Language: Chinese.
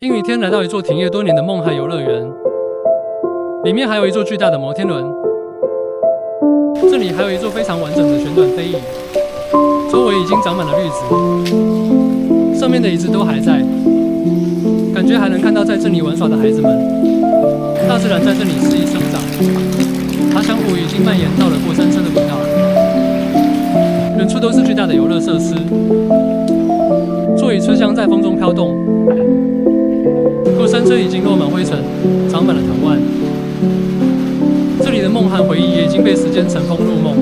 阴雨天来到一座停业多年的梦海游乐园，里面还有一座巨大的摩天轮，这里还有一座非常完整的旋转飞椅，周围已经长满了绿植，上面的椅子都还在，感觉还能看到在这里玩耍的孩子们。大自然在这里肆意生长，爬墙虎已经蔓延到了过山车的轨道，远处都是巨大的游乐设施，座椅车厢在风中飘动。过山车已经落满灰尘，长满了藤蔓。这里的梦和回忆也已经被时间尘封入梦。